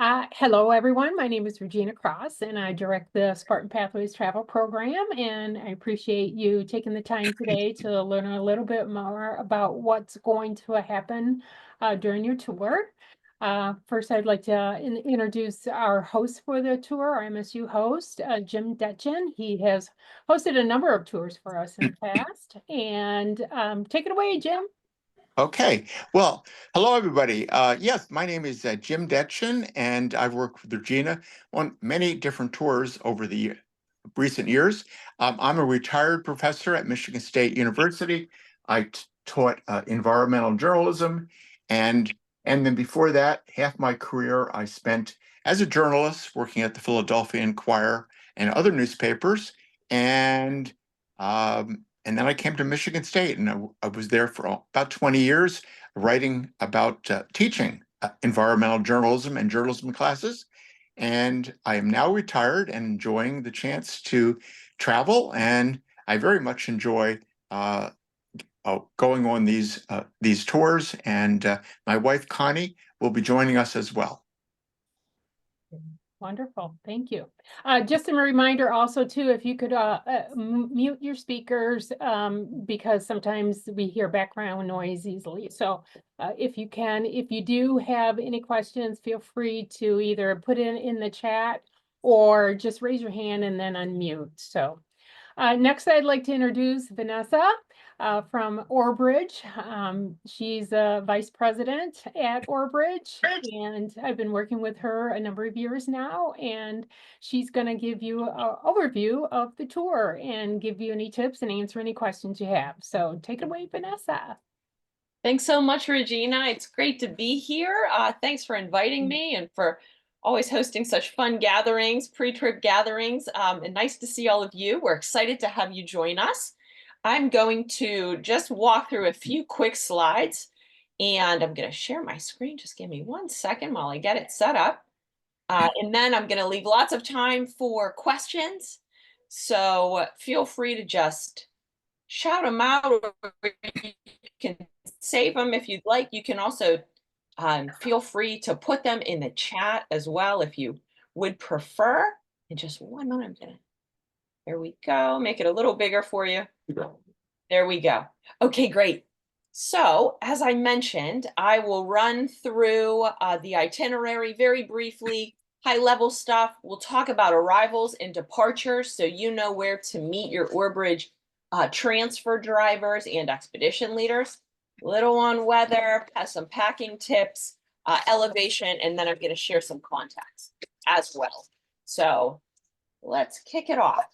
Hello, everyone. My name is Regina Cross, and I direct the Spartan Pathways Travel Program. And I appreciate you taking the time today to learn a little bit more about what's going to happen during your tour. First, I'd like to introduce our host for the tour, our MSU host, Jim Detchen. He has hosted a number of tours for us in the past. And take it away, Jim. Okay. Well, hello, everybody. Yes, my name is Jim Detchen, and I've worked with Regina on many different tours over the recent years. I'm a retired professor at Michigan State University. I taught environmental journalism, and and then before that, half my career I spent as a journalist working at the Philadelphia Inquirer and other newspapers, and and then I came to Michigan State, and I was there for about 20 years, writing about teaching environmental journalism and journalism classes. And I am now retired and enjoying the chance to travel. And I very much enjoy going on these tours. And my wife, Connie, will be joining us as well. Wonderful. Thank you. Just a reminder also too, if you could mute your speakers because sometimes we hear background noise easily. So if you can, if you do have any questions, feel free to either put it in the chat or just raise your hand and then unmute. So next, I'd like to introduce Vanessa from Orbridge. She's a vice president at Orbridge, and I've been working with her a number of years now, and she's going to give you an overview of the tour and give you any tips and answer any questions you have. So take it away, Vanessa. Thanks so much, Regina. It's great to be here. Thanks for inviting me and for always hosting such fun gatherings, pre-trip gatherings, and nice to see all of you. We're excited to have you join us. I'm going to just walk through a few quick slides, and I'm going to share my screen. Just give me 1 second while I get it set up. And then I'm going to leave lots of time for questions. So feel free to just shout them out, or you can save them if you'd like. You can also feel free to put them in the chat as well if you would prefer. In just 1 moment, there we go. Make it a little bigger for you. There we go. Okay, great. So as I mentioned, I will run through the itinerary very briefly, high-level stuff. We'll talk about arrivals and departures so you know where to meet your Orbridge transfer drivers and expedition leaders. Little on weather, some packing tips, elevation, and then I'm going to share some contacts as well. So let's kick it off.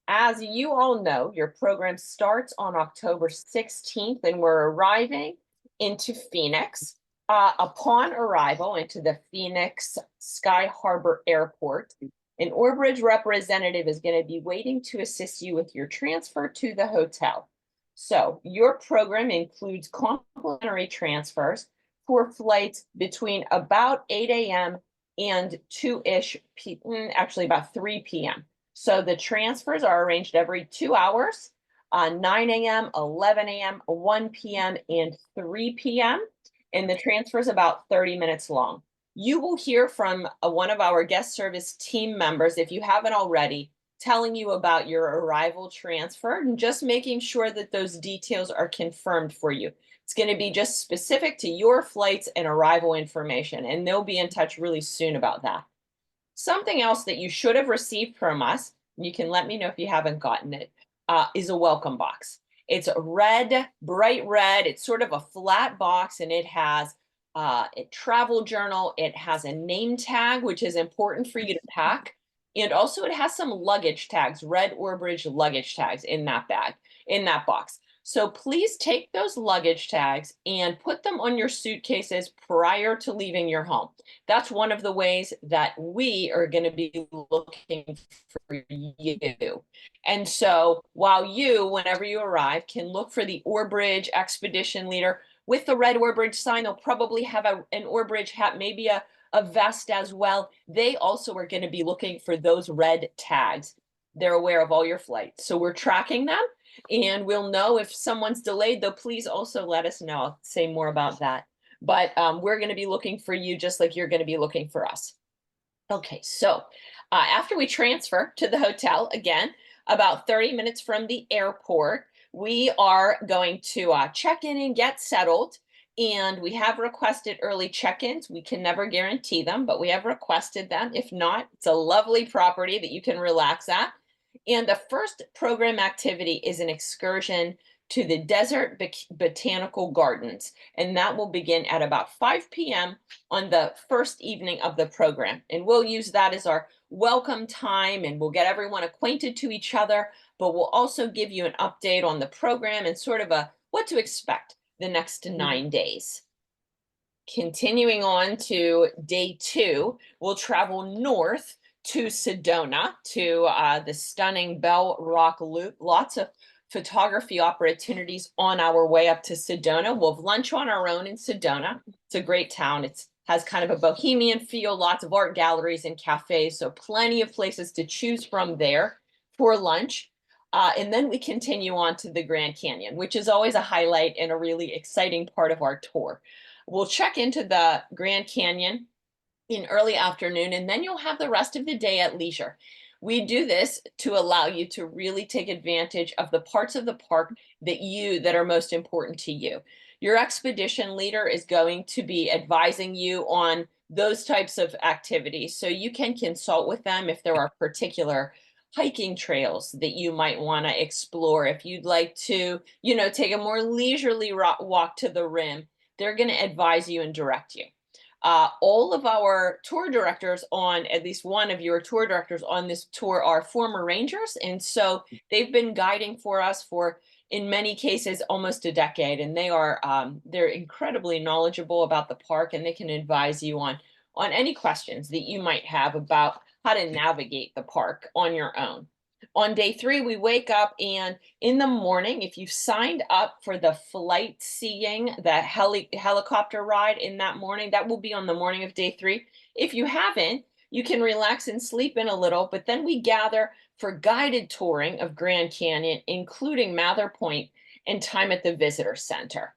As you all know, your program starts on October 16th, and we're arriving into Phoenix. Upon arrival into the Phoenix Sky Harbor Airport, an Orbridge representative is going to be waiting to assist you with your transfer to the hotel. So your program includes complimentary transfers for flights between about 8 a.m. and 2-ish, actually about 3 p.m. So the transfers are arranged every 2 hours, 9 a.m., 11 a.m., 1 p.m., and 3 p.m. And the transfer is about 30 minutes long. You will hear from one of our guest service team members, if you haven't already, telling you about your arrival transfer and just making sure that those details are confirmed for you. It's going to be just specific to your flights and arrival information, and they'll be in touch really soon about that. Something else that you should have received from us, you can let me know if you haven't gotten it, is a welcome box. It's red, bright red. It's sort of a flat box, and it has a travel journal. It has a name tag, which is important for you to pack. And also it has some luggage tags, red Orbridge luggage tags in that bag, in that box. So please take those luggage tags and put them on your suitcases prior to leaving your home. That's one of the ways that we are going to be looking for you. And so while you, whenever you arrive, can look for the Orbridge expedition leader with the red Orbridge sign, they'll probably have an Orbridge hat, maybe a vest as well. They also are going to be looking for those red tags. They're aware of all your flights. So we're tracking them, and we'll know if someone's delayed, though please also let us know. I'll say more about that. but we're going to be looking for you just like you're going to be looking for us. Okay, so after we transfer to the hotel, again, about 30 minutes from the airport, we are going to check in and get settled. And we have requested early check-ins. We can never guarantee them, but we have requested them. If not, it's a lovely property that you can relax at. And the first program activity is an excursion to the Desert Botanical Gardens, and that will begin at about 5 p.m. on the first evening of the program. And we'll use that as our welcome time, and we'll get everyone acquainted to each other, but we'll also give you an update on the program and sort of what to expect the next 9 days. Continuing on to day 2, we'll travel north to Sedona, to the stunning Bell Rock Loop. Lots of photography opportunities on our way up to Sedona. We'll have lunch on our own in Sedona. It's a great town. It has kind of a bohemian feel, lots of art galleries and cafes, so plenty of places to choose from there for lunch. And then we continue on to the Grand Canyon, which is always a highlight and a really exciting part of our tour. We'll check into the Grand Canyon in early afternoon, and then you'll have the rest of the day at leisure. We do this to allow you to really take advantage of the parts of the park that are most important to you. Your expedition leader is going to be advising you on those types of activities, so you can consult with them if there are particular hiking trails that you might want to explore. If you'd like to, take a more leisurely walk to the rim, they're going to advise you and direct you. All of our tour directors at least one of your tour directors on this tour are former rangers. And so they've been guiding for us for, in many cases, almost a decade. And they're incredibly knowledgeable about the park, and they can advise you on any questions that you might have about how to navigate the park on your own. On day 3, we wake up, and in the morning, if you've signed up for the flight seeing, the helicopter ride in that morning, that will be on the morning of day 3. If you haven't, you can relax and sleep in a little, but then we gather for guided touring of Grand Canyon, including Mather Point and time at the visitor center.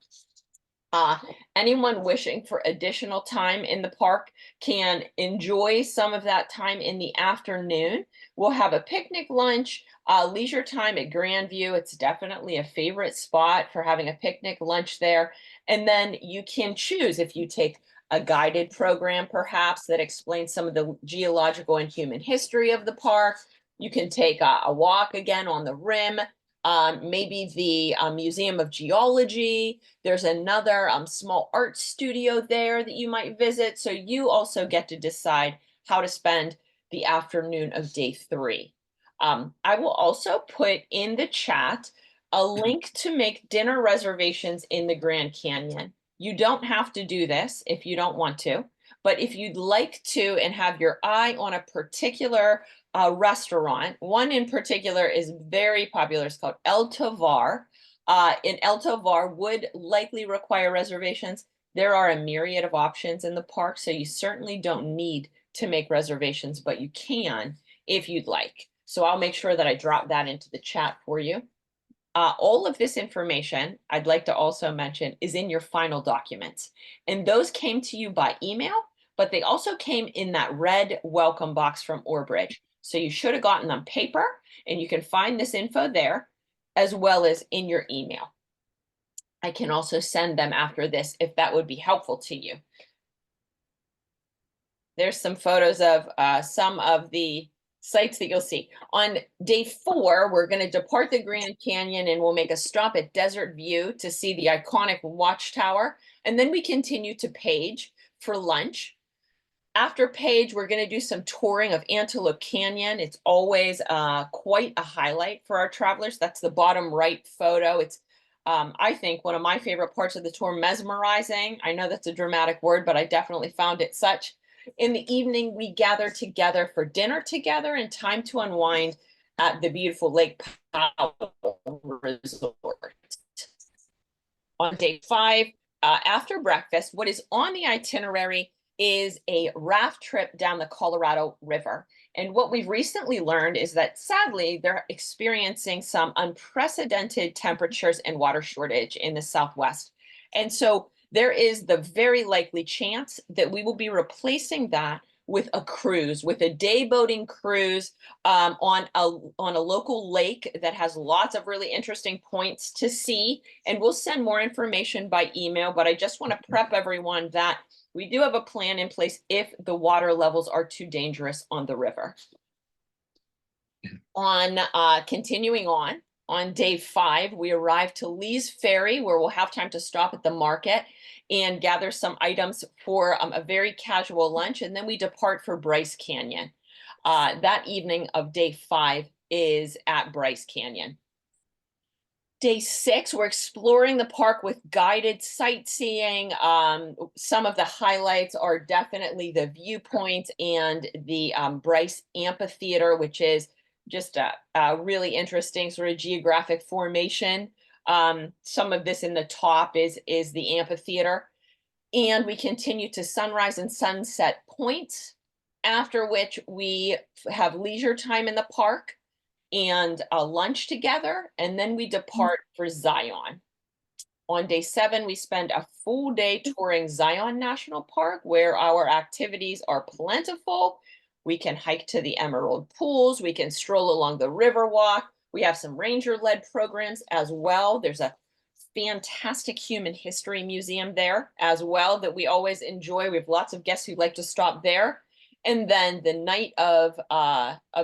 Anyone wishing for additional time in the park can enjoy some of that time in the afternoon. We'll have a picnic lunch, leisure time at Grandview. It's definitely a favorite spot for having a picnic lunch there. And then you can choose if you take a guided program, perhaps, that explains some of the geological and human history of the park. You can take a walk again on the rim. Maybe the Museum of Geology. There's another small art studio there that you might visit. So you also get to decide how to spend the afternoon of day 3. I will also put in the chat a link to make dinner reservations in the Grand Canyon. You don't have to do this if you don't want to, but if you'd like to and have your eye on a particular restaurant, one in particular is very popular. It's called El Tovar. And El Tovar would likely require reservations. There are a myriad of options in the park, so you certainly don't need to make reservations, but you can if you'd like. So I'll make sure that I drop that into the chat for you. All of this information, I'd like to also mention, is in your final documents. And those came to you by email, but they also came in that red welcome box from Orbridge. So you should have gotten them paper, and you can find this info there, as well as in your email. I can also send them after this if that would be helpful to you. There's some photos of some of the sites that you'll see. On day 4, we're going to depart the Grand Canyon, and we'll make a stop at Desert View to see the iconic watchtower. And then we continue to Page for lunch. After Page, we're going to do some touring of Antelope Canyon. It's always quite a highlight for our travelers. That's the bottom right photo. It's, I think, one of my favorite parts of the tour, mesmerizing. I know that's a dramatic word, but I definitely found it such. In the evening, we gather together for dinner together and time to unwind at the beautiful Lake Powell Resort. On day 5, after breakfast, what is on the itinerary is a raft trip down the Colorado River. And what we've recently learned is that, sadly, they're experiencing some unprecedented temperatures and water shortage in the Southwest. And so there is the very likely chance that we will be replacing that with a cruise, with a day boating cruise on a local lake that has lots of really interesting points to see. And we'll send more information by email, but I just want to prep everyone that we do have a plan in place if the water levels are too dangerous on the river. Continuing on day 5, we arrive to Lee's Ferry, where we'll have time to stop at the market and gather some items for a very casual lunch, and then we depart for Bryce Canyon. That evening of day 5 is at Bryce Canyon. Day 6, we're exploring the park with guided sightseeing. Some of the highlights are definitely the viewpoints and the Bryce Amphitheater, which is just a really interesting sort of geographic formation. Some of this in the top is the amphitheater. And we continue to Sunrise and Sunset Point, after which we have leisure time in the park and a lunch together, and then we depart for Zion. On day 7, we spend a full day touring Zion National Park, where our activities are plentiful. We can hike to the Emerald Pools, we can stroll along the Riverwalk. We have some ranger-led programs as well. There's a fantastic human history museum there as well that we always enjoy. We have lots of guests who like to stop there. And then the night of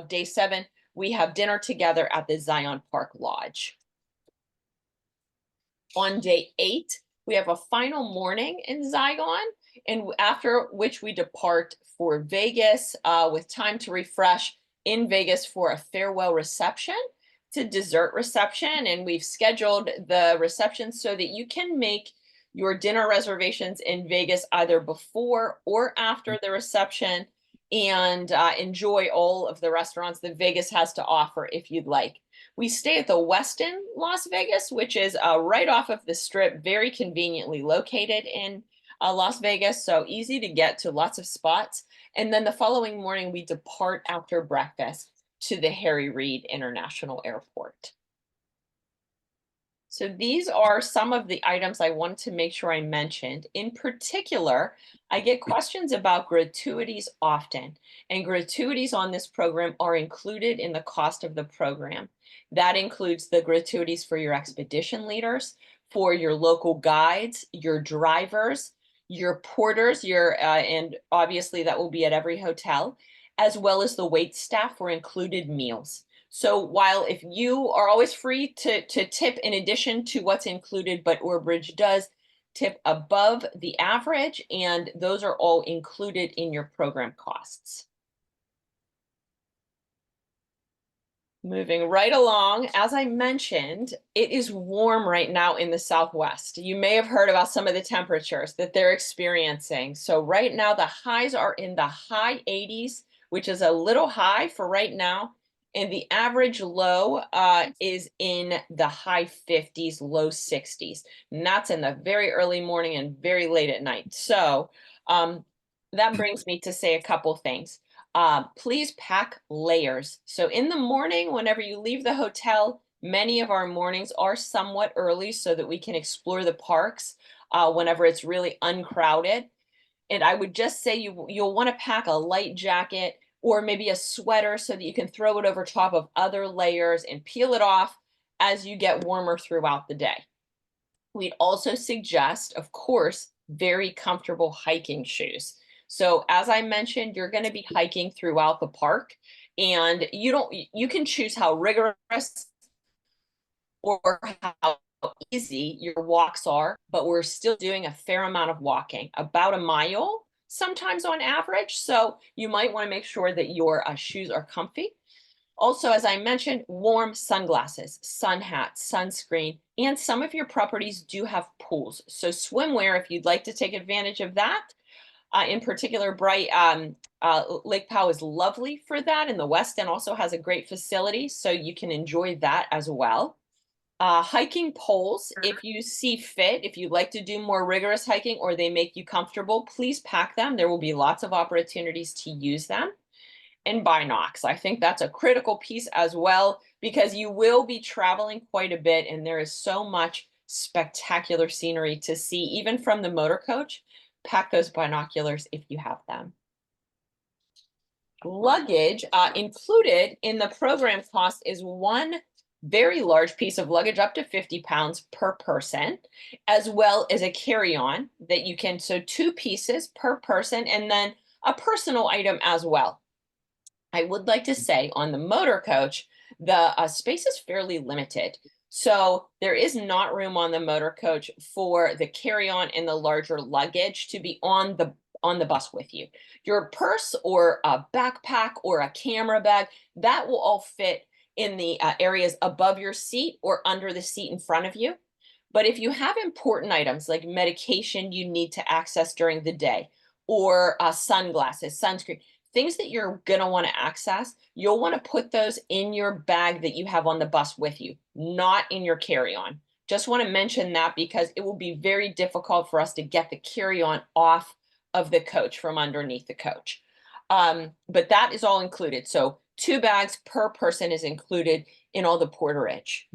day 7, we have dinner together at the Zion Park Lodge. On day 8, we have a final morning in Zion, and after which we depart for Vegas with time to refresh in Vegas for a farewell reception. It's a dessert reception, and we've scheduled the reception so that you can make your dinner reservations in Vegas either before or after the reception, and enjoy all of the restaurants that Vegas has to offer if you'd like. We stay at the Westin Las Vegas, which is right off of the Strip, very conveniently located in Las Vegas, so easy to get to, lots of spots. And then the following morning, we depart after breakfast to the Harry Reid International Airport. So these are some of the items I wanted to make sure I mentioned. In particular, I get questions about gratuities often, and gratuities on this program are included in the cost of the program. That includes the gratuities for your expedition leaders, for your local guides, your drivers, your porters, and obviously that will be at every hotel, as well as the wait staff for included meals. So while if you are always free to tip in addition to what's included, but Ourbridge does tip above the average, and those are all included in your program costs. Moving right along, as I mentioned, it is warm right now in the Southwest. You may have heard about some of the temperatures that they're experiencing. So right now the highs are in the high 80s, which is a little high for right now. And the average low is in the high 50s, low 60s. And that's in the very early morning and very late at night. So that brings me to say a couple things. Please pack layers. So in the morning, whenever you leave the hotel, many of our mornings are somewhat early so that we can explore the parks whenever it's really uncrowded. And I would just say you'll want to pack a light jacket or maybe a sweater so that you can throw it over top of other layers and peel it off as you get warmer throughout the day. We'd also suggest, of course, very comfortable hiking shoes. So as I mentioned, you're going to be hiking throughout the park, and you can choose how rigorous or how easy your walks are, but we're still doing a fair amount of walking, about a mile sometimes on average. So you might want to make sure that your shoes are comfy. Also, as I mentioned, warm sunglasses, sun hats, sunscreen, and some of your properties do have pools. So swimwear, if you'd like to take advantage of that. In particular, Lake Powell is lovely for that, and the West End also has a great facility, so you can enjoy that as well. Hiking poles, if you see fit, if you'd like to do more rigorous hiking or they make you comfortable, please pack them. There will be lots of opportunities to use them. And binocs, I think that's a critical piece as well, because you will be traveling quite a bit and there is so much spectacular scenery to see, even from the motor coach. Pack those binoculars if you have them. Luggage included in the program cost is one very large piece of luggage, up to 50 pounds per person, as well as a carry-on that you can, so 2 pieces per person, and then a personal item as well. I would like to say on the motor coach, the space is fairly limited. So there is not room on the motor coach for the carry-on and the larger luggage to be on the bus with you. Your purse or a backpack or a camera bag, that will all fit in the areas above your seat or under the seat in front of you. But if you have important items like medication you need to access during the day, or sunglasses, sunscreen, things that you're gonna want to access, you'll want to put those in your bag that you have on the bus with you, not in your carry-on. Just want to mention that because it will be very difficult for us to get the carry-on off of the coach from underneath the coach. But that is all included. So 2 bags per person is included in all the porterage.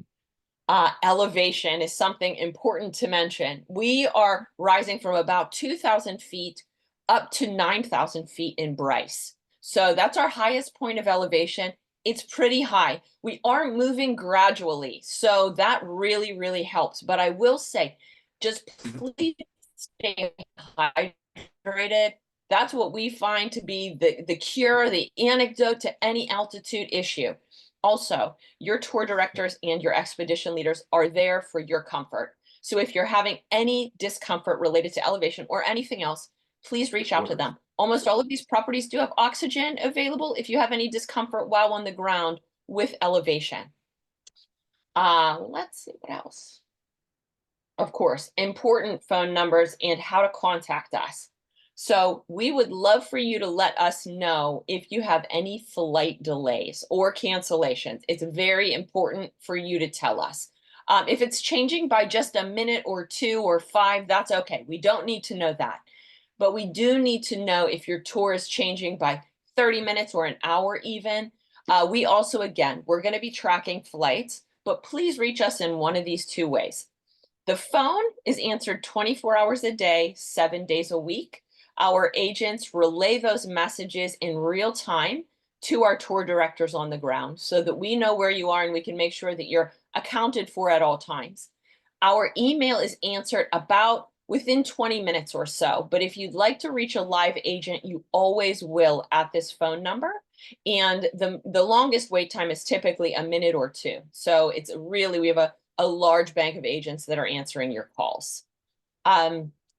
Elevation is something important to mention. We are rising from about 2,000 feet up to 9,000 feet in Bryce. So that's our highest point of elevation. It's pretty high. We are moving gradually, so that really, really helps. But I will say, just please stay hydrated. That's what we find to be the cure, the antidote to any altitude issue. Also, your tour directors and your expedition leaders are there for your comfort. So if you're having any discomfort related to elevation or anything else, please reach out to them. Almost all of these properties do have oxygen available if you have any discomfort while on the ground with elevation. Let's see what else. Of course, important phone numbers and how to contact us. So we would love for you to let us know if you have any flight delays or cancellations. It's very important for you to tell us. If it's changing by just a minute or 2 or 5, that's okay. We don't need to know that. But we do need to know if your tour is changing by 30 minutes or an hour even. We also, again, we're going to be tracking flights, but please reach us in one of these 2 ways. The phone is answered 24 hours a day, 7 days a week. Our agents relay those messages in real time to our tour directors on the ground so that we know where you are and we can make sure that you're accounted for at all times. Our email is answered about within 20 minutes or so, but if you'd like to reach a live agent, you always will at this phone number. And the longest wait time is typically a minute or 2. So it's really, we have a large bank of agents that are answering your calls.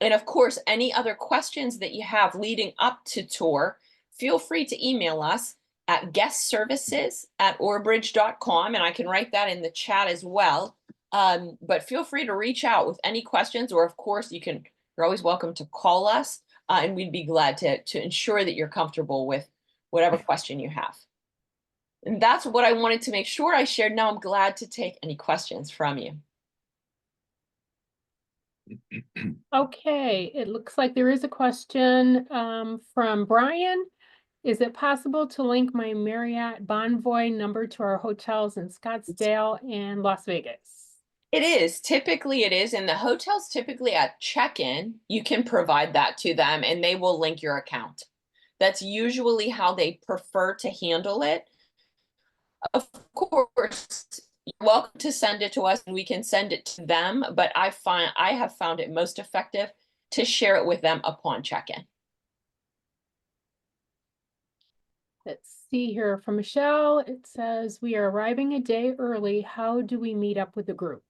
And of course, any other questions that you have leading up to tour, feel free to email us at guestservices@orbridge.com, and I can write that in the chat as well. But feel free to reach out with any questions, or of course, you're always welcome to call us, and we'd be glad to ensure that you're comfortable with whatever question you have. And that's what I wanted to make sure I shared. Now I'm glad to take any questions from you. Okay, it looks like there is a question from Brian. Is it possible to link my Marriott Bonvoy number to our hotels in Scottsdale and Las Vegas? It is. Typically it is. And the hotels typically at check-in, you can provide that to them and they will link your account. That's usually how they prefer to handle it. Of course, you're welcome to send it to us and we can send it to them, but I have found it most effective to share it with them upon check-in. Let's see here from Michelle. It says, we are arriving a day early. How do we meet up with the group?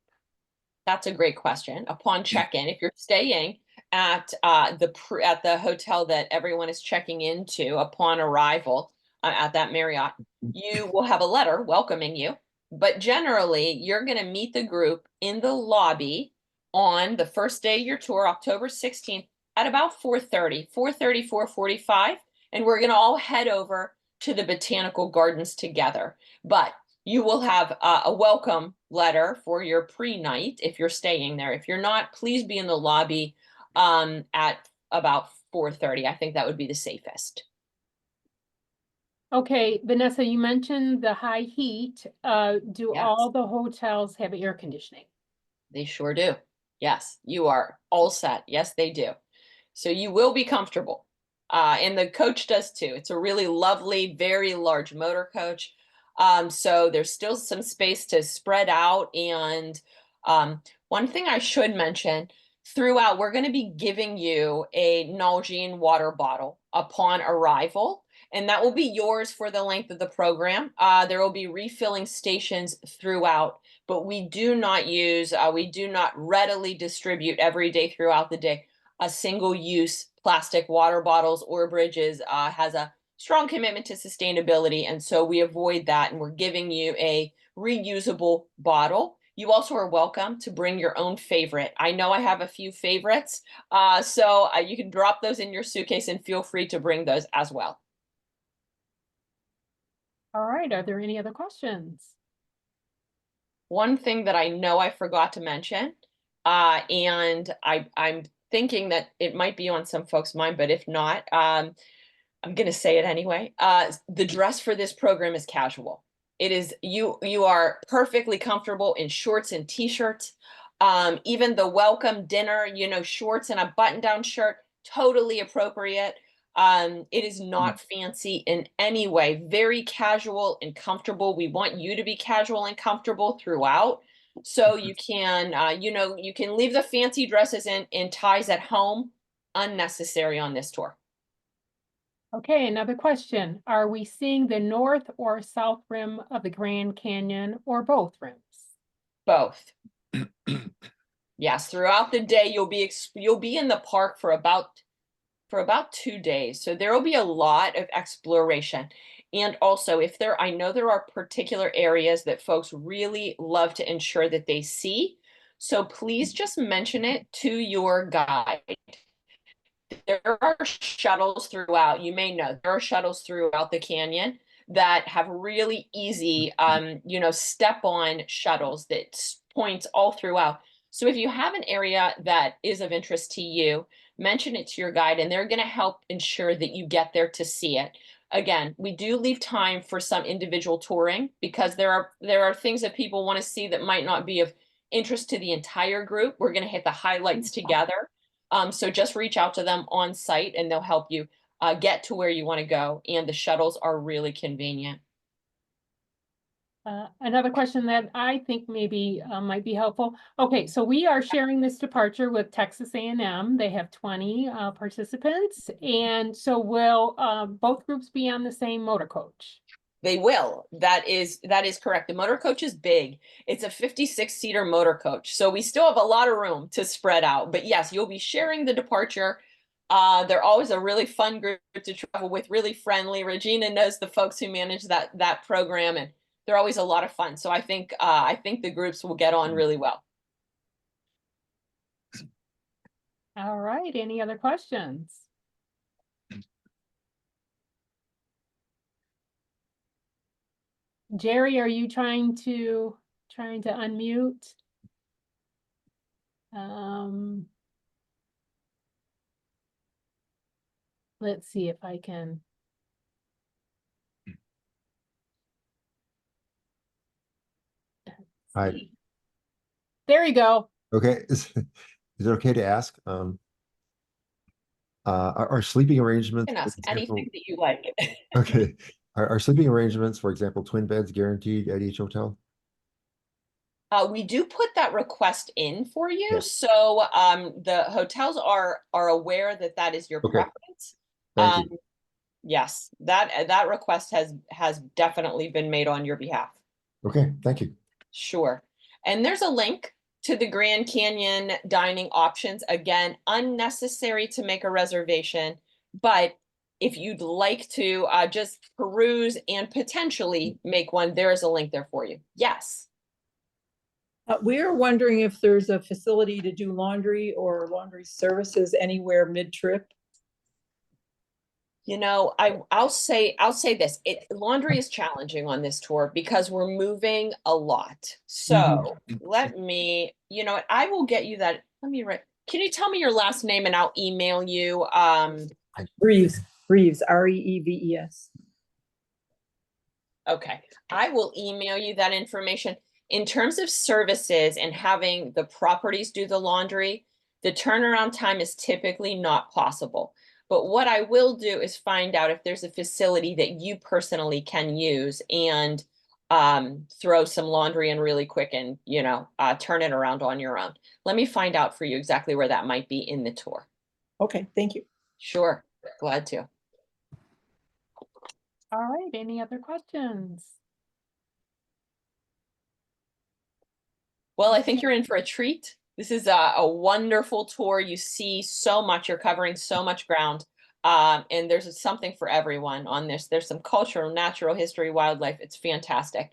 That's a great question. Upon check-in, if you're staying at the hotel that everyone is checking into upon arrival at that Marriott, you will have a letter welcoming you. But generally, you're going to meet the group in the lobby on the first day of your tour, October 16th, at about 4:30, 4:45, and we're going to all head over to the botanical gardens together. But you will have a welcome letter for your pre-night if you're staying there. If you're not, please be in the lobby at about 4:30. I think that would be the safest. Okay, Vanessa, you mentioned the high heat. Do Yes. all the hotels have air conditioning? They sure do. Yes, you are all set. Yes, they do. So you will be comfortable. And the coach does too. It's a really lovely, very large motor coach. So there's still some space to spread out. And one thing I should mention, throughout, we're going to be giving you a Nalgene water bottle upon arrival. And that will be yours for the length of the program. There will be refilling stations throughout, but we do not readily distribute every day throughout the day a single-use plastic water bottles or bridges. Has a strong commitment to sustainability, and so we avoid that, and we're giving you a reusable bottle. You also are welcome to bring your own favorite. I know I have a few favorites, so you can drop those in your suitcase and feel free to bring those as well. All right, are there any other questions? One thing that I know I forgot to mention, and I'm thinking that it might be on some folks' mind, but if not, I'm going to say it anyway. The dress for this program is casual. It is, you are perfectly comfortable in shorts and t-shirts. Even the welcome dinner, shorts and a button-down shirt, totally appropriate. It is not fancy in any way, very casual and comfortable. We want you to be casual and comfortable throughout. So you can, you can leave the fancy dresses and ties at home, unnecessary on this tour. Okay, another question. Are we seeing the north or south rim of the Grand Canyon or both rims? Both. Yes, throughout the day you'll be in the park for about 2 days. So there will be a lot of exploration. And also, I know there are particular areas that folks really love to ensure that they see. So please just mention it to your guide. There are shuttles throughout, you may know, there are shuttles throughout the canyon that have really easy, step-on shuttles that points all throughout. So if you have an area that is of interest to you, mention it to your guide, and they're going to help ensure that you get there to see it. Again, we do leave time for some individual touring because there are things that people want to see that might not be of interest to the entire group. We're going to hit the highlights together. So just reach out to them on site and they'll help you get to where you want to go. And the shuttles are really convenient. Another question that I think maybe might be helpful. Okay, so we are sharing this departure with Texas A&M. They have 20 participants. And so will both groups be on the same motor coach? They will. That is correct. The motor coach is big. It's a 56-seater motor coach. So we still have a lot of room to spread out. But yes, you'll be sharing the departure. They're always a really fun group to travel with, really friendly. Regina knows the folks who manage that program, and they're always a lot of fun. So I think the groups will get on really well. All right, any other questions? Jerry, are you trying to unmute? Let's see if I can. Hi. There you go. Okay. Is it okay to ask? Are sleeping arrangements, You can ask for example, anything that you like. okay. Are sleeping arrangements, for example, twin beds guaranteed at each hotel? We do put that request in for you. Yeah. So the hotels are aware that is your Okay. preference. Thank you. Yes, that request has definitely been made on your behalf. Okay, thank you. Sure. And there's a link to the Grand Canyon dining options. Again, unnecessary to make a reservation, but if you'd like to just peruse and potentially make one, there is a link there for you. Yes. We are wondering if there's a facility to do laundry or laundry services anywhere mid-trip. I'll say this. Laundry is challenging on this tour because we're moving a lot. So let me, I will get you that. Let me write. Can you tell me your last name and I'll email you? Reeves, Reeves. Okay. I will email you that information. In terms of services and having the properties do the laundry, the turnaround time is typically not possible. But what I will do is find out if there's a facility that you personally can use and throw some laundry in really quick and, turn it around on your own. Let me find out for you exactly where that might be in the tour. Okay, thank you. Sure, glad to. All right, any other questions? Well, I think you're in for a treat. This is a wonderful tour. You see so much, you're covering so much ground. And there's something for everyone on this. There's some cultural, natural history, wildlife. It's fantastic.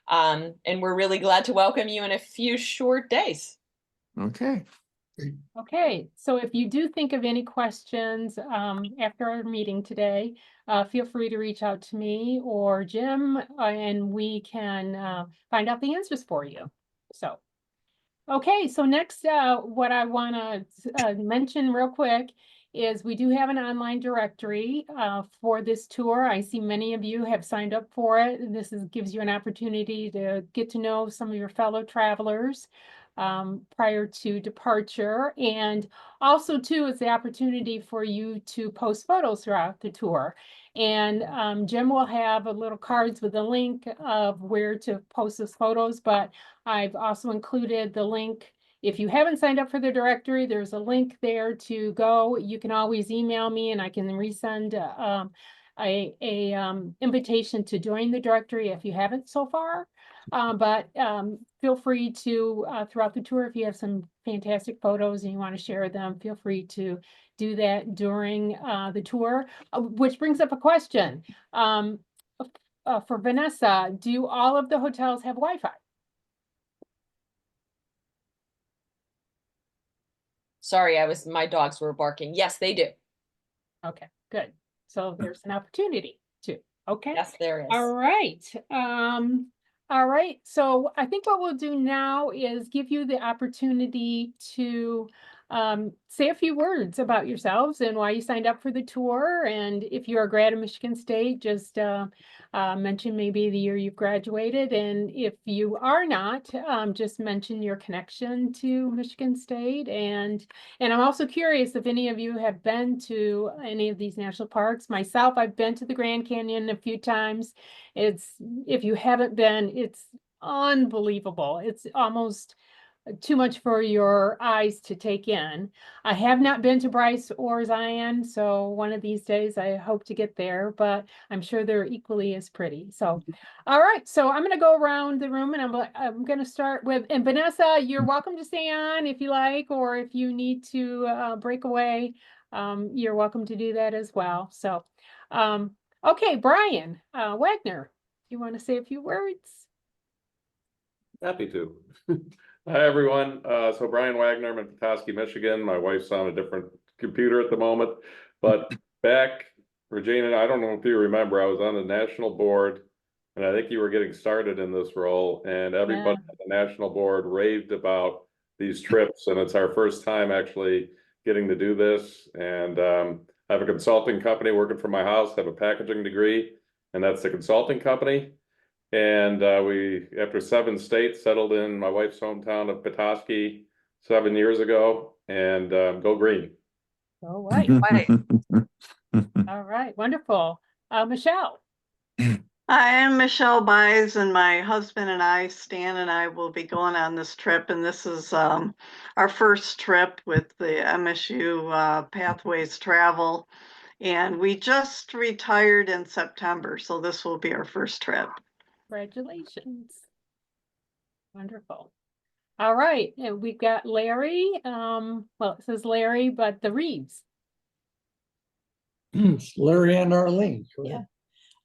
And we're really glad to welcome you in a few short days. Okay. Okay, so if you do think of any questions after our meeting today, feel free to reach out to me or Jim, and we can find out the answers for you. So, okay, so next, what I want to mention real quick is we do have an online directory for this tour. I see many of you have signed up for it. And this gives you an opportunity to get to know some of your fellow travelers prior to departure. And also too, is the opportunity for you to post photos throughout the tour. And Jim will have a little cards with a link of where to post those photos, but I've also included the link. If you haven't signed up for the directory, there's a link there to go. You can always email me and I can resend a invitation to join the directory if you haven't so far. But feel free to, throughout the tour, if you have some fantastic photos and you want to share them, feel free to do that during the tour, which brings up a question. For Vanessa, do all of the hotels have Wi-Fi? Sorry, my dogs were barking. Yes, they do. Okay, good. So there's an opportunity too. Okay. Yes, there is. All right. All right. So I think what we'll do now is give you the opportunity to say a few words about yourselves and why you signed up for the tour. And if you're a grad of Michigan State, just mention maybe the year you've graduated. And if you are not, just mention your connection to Michigan State. And I'm also curious if any of you have been to any of these national parks. Myself, I've been to the Grand Canyon a few times. If you haven't been, it's unbelievable. It's almost too much for your eyes to take in. I have not been to Bryce or Zion, so one of these days I hope to get there, but I'm sure they're equally as pretty. So, all right, so I'm going to go around the room and I'm going to start with, and Vanessa, you're welcome to stay on if you like, or if you need to break away, you're welcome to do that as well. So, okay, Brian Wagner, you want to say a few words? Happy to. Hi, everyone. So Brian Wagner, I'm in Petoskey, Michigan. My wife's on a different computer at the moment. But back, Regina, I don't know if you remember, I was on the national board, and I think you were getting started in this role, and everybody at the national board raved about these trips, and it's our first time actually getting to do this. And I have a consulting company working from my house, have a packaging degree, and that's the consulting company. And we, after 7 states, settled in my wife's hometown of Petoskey 7 years ago, and go green. All right. All right, wonderful. Michelle. Hi, I'm Michelle Buys, and my husband and I, Stan and I, will be going on this trip. And this is our first trip with the MSU Pathways Travel. And we just retired in September, so this will be our first trip. Congratulations. Wonderful. All right, and we've got Larry. Well, it says Larry, but the Reeves. It's Larry and Arlene. Yeah.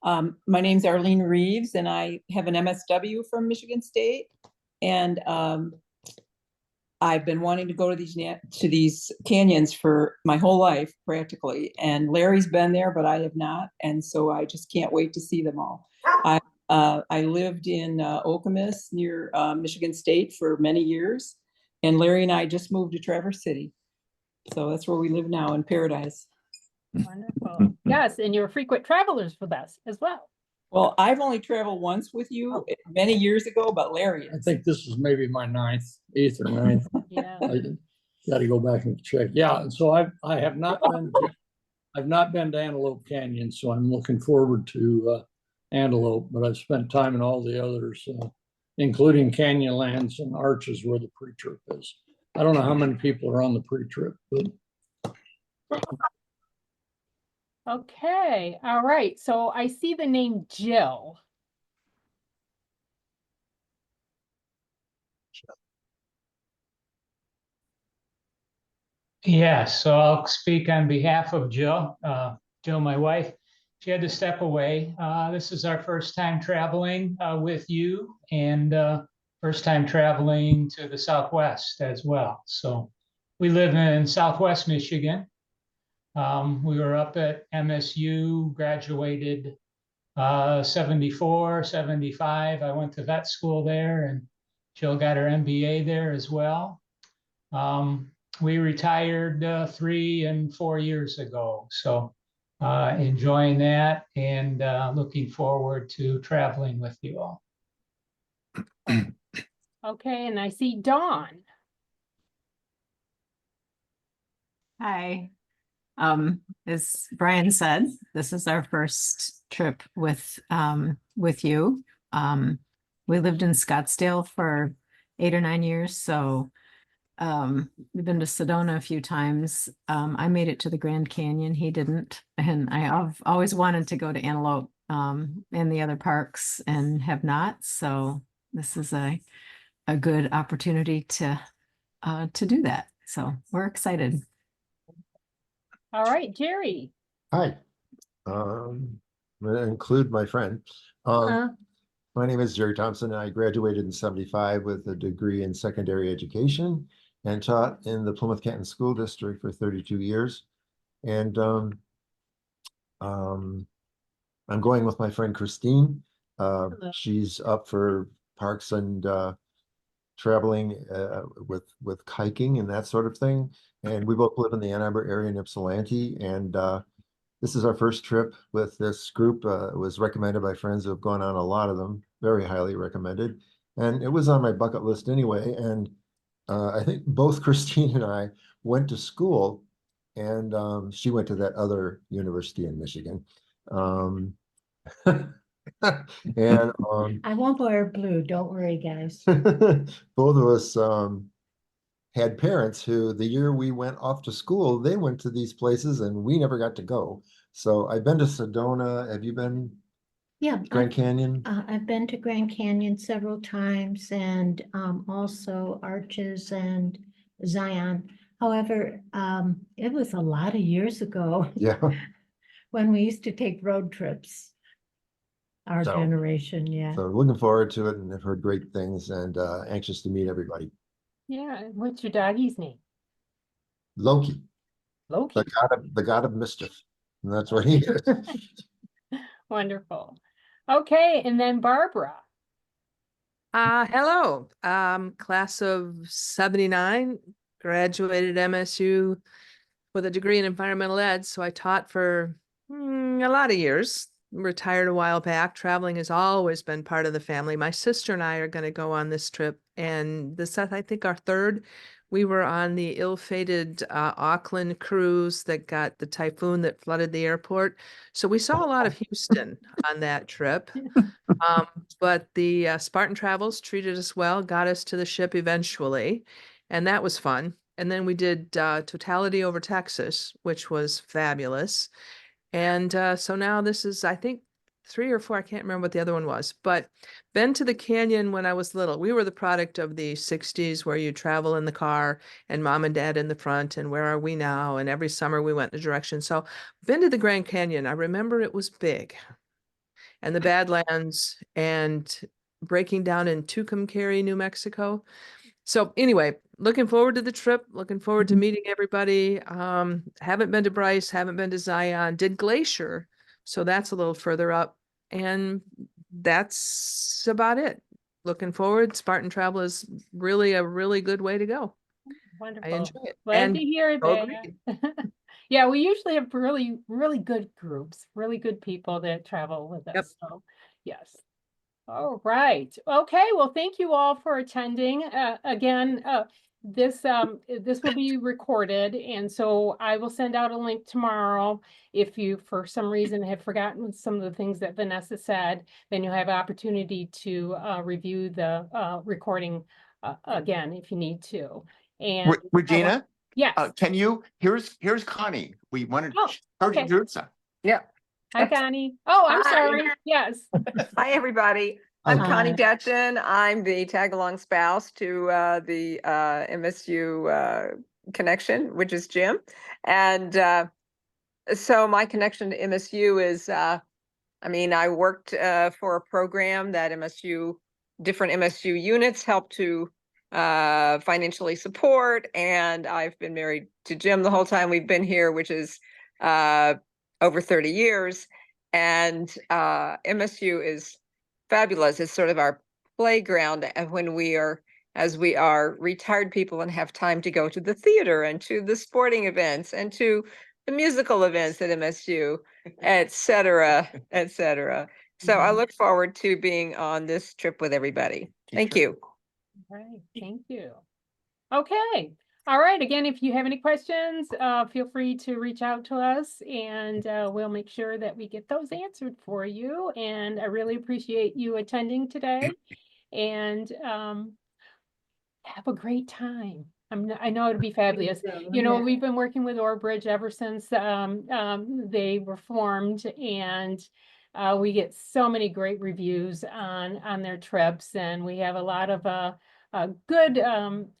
My name's Arlene Reeves, and I have an MSW from Michigan State. And I've been wanting to go to these canyons for my whole life, practically. And Larry's been there, but I have not. And so I just can't wait to see them all. I lived in Okemos near Michigan State for many years. And Larry and I just moved to Traverse City. So that's where we live now, in Paradise. Wonderful. Yes, and you're frequent travelers with us as well. Well, I've only traveled once with you many years ago, but Larry I is. think this is maybe my eighth or ninth. Yeah. I got to go back and check. Yeah, and so I have not been, I've not been to Antelope Canyon, so I'm looking forward to Antelope, but I've spent time in all the others, including Canyonlands and Arches where the pre-trip is. I don't know how many people are on the pre-trip, but Okay, all right. So I see the name Jill. Yeah, so I'll speak on behalf of Jill. Jill, my wife, she had to step away. This is our first time traveling with you and first time traveling to the Southwest as well. So we live in Southwest Michigan. We were up at MSU, graduated 74, 75. I went to vet school there and Jill got her MBA there as well. We retired 3 and 4 years ago. So enjoying that and looking forward to traveling with you all. Okay, and I see Dawn. Hi. As Brian said, this is our first trip with you. We lived in Scottsdale for 8 or 9 years, so we've been to Sedona a few times. I made it to the Grand Canyon, he didn't, and I've always wanted to go to Antelope and the other parks and have not. So this is a good opportunity to do that. So we're excited. All right, Jerry. Hi. I'm gonna include my friend. My name is Jerry Thompson, and I graduated in 75 with a degree in secondary education and taught in the Plymouth Canton School District for 32 years. And I'm going with my friend Christine. She's up for parks and traveling with hiking and that sort of thing. And we both live in the Ann Arbor area in Ypsilanti. And this is our first trip with this group. It was recommended by friends who have gone on a lot of them, very highly recommended. And it was on my bucket list anyway. And I think both Christine and I went to school, and she went to that other university in Michigan. And I won't wear blue, don't worry, guys. both of us had parents who, the year we went off to school, they went to these places and we never got to go. So I've been to Sedona. Have you been? Yeah, Grand Canyon? I've been to Grand Canyon several times and also Arches and Zion. However, it was a lot of years ago Yeah. when we used to take road trips. Our So- generation, yeah. So looking forward to it, and I've heard great things, and anxious to meet everybody. Yeah, what's your doggy's name? Loki, Loki. the god of mischief. And that's what he is. Wonderful. Okay, and then Barbara. Hello, class of 79, graduated MSU with a degree in environmental ed. So I taught for a lot of years, retired a while back. Traveling has always been part of the family. My sister and I are going to go on this trip, and this is, I think, our third. We were on the ill-fated Auckland cruise that got the typhoon that flooded the airport. So we saw a lot of Houston on that trip. But the Spartan Travels treated us well, got us to the ship eventually, and that was fun. And then we did Totality over Texas, which was fabulous. And so now this is, I think, 3 or 4, I can't remember what the other one was, but been to the canyon when I was little. We were the product of the 60s where you travel in the car and mom and dad in the front and where are we now? And every summer we went in a direction. So been to the Grand Canyon. I remember it was big. And the Badlands and breaking down in Tucumcari, New Mexico. So anyway, looking forward to the trip, looking forward to meeting everybody. Haven't been to Bryce, haven't been to Zion, did Glacier. So that's a little further up. And that's about it. Looking forward. Spartan Travel is really a really good way to go. I Wonderful. enjoy it. Glad And to hear go that. green. Yeah, we usually have really, really good groups, really good people that travel with Yep. us. So, yes. All right. Okay. Well, thank you all for attending. Again, this will be recorded, and so I will send out a link tomorrow. If you, for some reason, have forgotten some of the things that Vanessa said, then you'll have an opportunity to review the recording again if you need to. And Regina, yes. can you, here's Connie. We wanted Oh, her to okay. introduce her. Yeah. Hi, Connie. Oh, I'm Hi. sorry. Yes. Hi, everybody. I'm Connie Hi. Detchen. I'm the tag-along spouse to the MSU connection, which is Jim. And so my connection to MSU is, I mean, I worked for a program that different MSU units help to financially support. And I've been married to Jim the whole time we've been here, which is over 30 years. And MSU is fabulous. It's sort of our playground and as we are retired people and have time to go to the theater and to the sporting events and to the musical events at MSU, et cetera, et cetera. So I look forward to being on this trip with everybody. Thank you. All right. Thank you. Okay. All right. Again, if you have any questions, feel free to reach out to us, and we'll make sure that we get those answered for you. And I really appreciate you attending today, and have a great time. I know it'll be fabulous. You know, we've been working with Orbridge ever since they were formed, and we get so many great reviews on their trips, and we have a lot of good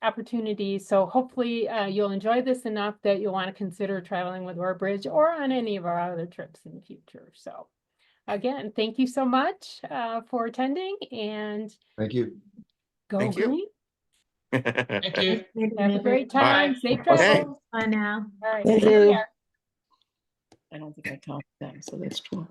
opportunities. So hopefully you'll enjoy this enough that you'll want to consider traveling with Orbridge or on any of our other trips in the future. So again, thank you so much for attending, and Thank you. go Thank you. green. Thank you. Have a great Bye. time. Safe Okay. travels. Bye now. All right. Thank take you. care. I don't think I counted them, so that's 12.